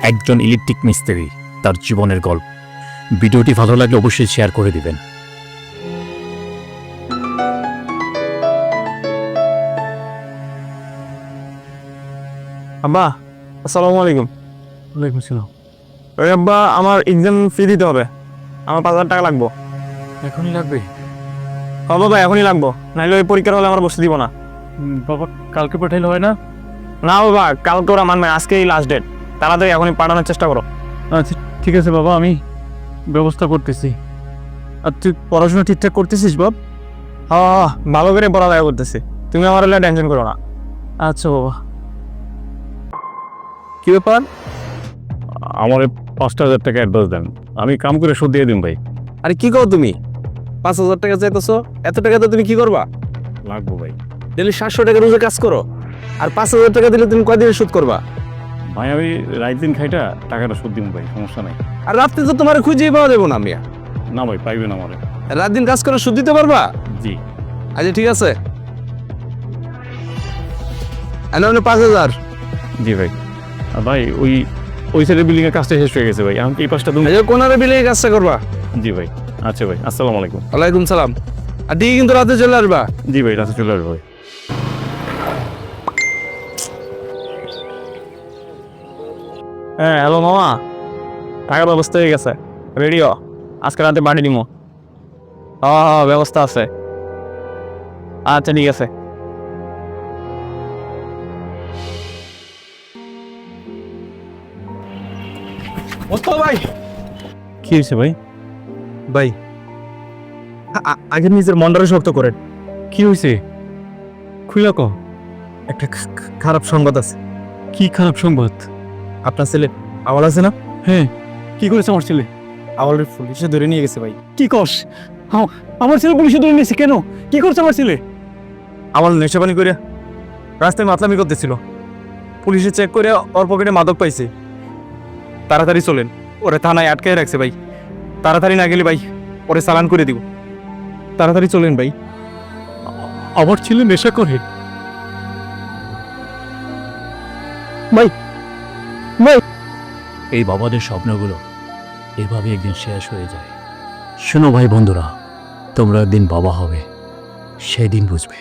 একজন ইলেকট্রিক মিস্ত্রি, তার জীবনের গল্প। ভিডিওটি ভালো লাগলে অবশ্যই শেয়ার করে দিবেন। আব্বা, আসসালামু আলাইকুম। ওয়ালাইকুম আসসালাম। ওই আব্বা, আমার এক্সাম ফি দিতে হবে। আমার 5,000 টাকা লাগবো। এখনই লাগবে? হ্যাঁ বাবা, এখনই লাগবো, নাহলে ওই পরীক্ষার হলে আমার বসতে দিব না। বাবা, কালকে পাঠাইলে হয় না? না বাবা, কালকে ওরা মানবে, আজকেই লাস্ট ডেট। তাড়াতাড়ি এখনই পাঠানোর চেষ্টা করো। আচ্ছা ঠিক আছে বাবা, আমি ব্যবস্থা করতেছি। আর তুই পড়াশোনা ঠিকঠাক করতেছিস বাপ? হ্যাঁ, ভালো করে পড়ালেখা করতেছি, তুমি আমার হলে টেনশন করো না। আচ্ছা বাবা। কি ব্যাপার? আমার 5,000 টাকা অ্যাডভান্স দেন, আমি কাম করে শোধ দিয়ে দিন ভাই। আরে কি কও তুমি? 5,000 টাকা চাইতেছো? এত টাকা তো তুমি কি করবা? লাগবো ভাই। ডেলি 700 টাকা রোজে কাজ করো, আর 5,000 টাকা দিলে তুমি কয়দিনে শোধ করবা? ভাই আমি রাত দিন খাইটা টাকাটা শোধ দিন ভাই, সমস্যা নাই। আর রাত্রে তো তোমার খুঁজেই পাওয়া যাবো না মিয়া। না ভাই, পাইবেন আমারে। রাত দিন কাজ করে সুদ দিতে পারবা? জি। আচ্ছা ঠিক আছে, এনে 5,000। জি ভাই। আর ভাই ওই সাইডের বিল্ডিং এর কাজটা শেষ হয়ে গেছে ভাই, আমাকে এই পাশটা দিন। আচ্ছা কোনারে বিলে কাজটা করবা? জি ভাই। আচ্ছা ভাই, আসসালামু আলাইকুম। ওয়ালাইকুম সালাম। আর ঠিক কিন্তু রাতে চলে আসবা। জি ভাই, রাতে চলে আসবো ভাই। হ্যাঁ হ্যালো মামা, টাকার ব্যবস্থা হয়ে গেছে, রেডিও, আজকে রাতে পাঠিয়ে দিব। হ্যাঁ ব্যবস্থা আছে। আচ্ছা ঠিক আছে। ভাই কি হয়েছে ভাই? ভাই আগে নিজের মনটারে শক্ত করেন। কি হয়েছে? খুইলা কও। একটা খারাপ সংবাদ আছে। কি খারাপ সংবাদ? আপনার ছেলে আওয়াল আছে না? হ্যাঁ, কি করেছে আমার ছেলে? আওয়ালের পুলিশে ধরে নিয়ে গেছে ভাই। কি কস? আমার ছেলে পুলিশে ধরে নিয়েছে কেন? কি করছে আমার ছেলে? আওয়াল নেশাপানি করে রাস্তায় মাতলামি করতেছিল, পুলিশে চেক করে ওর পকেটে মাদক পাইছে। তাড়াতাড়ি চলেন, ওরে থানায় আটকে রাখছে ভাই। তাড়াতাড়ি না গেলে ভাই ওরে চালান করে দিব। তাড়াতাড়ি চলেন ভাই। আমার ছেলে নেশা করে? এই বাবাদের স্বপ্নগুলো এভাবে একদিন শেষ হয়ে যায়। শোনো ভাই বন্ধুরা, তোমরা একদিন বাবা হবে, সেদিন বুঝবে।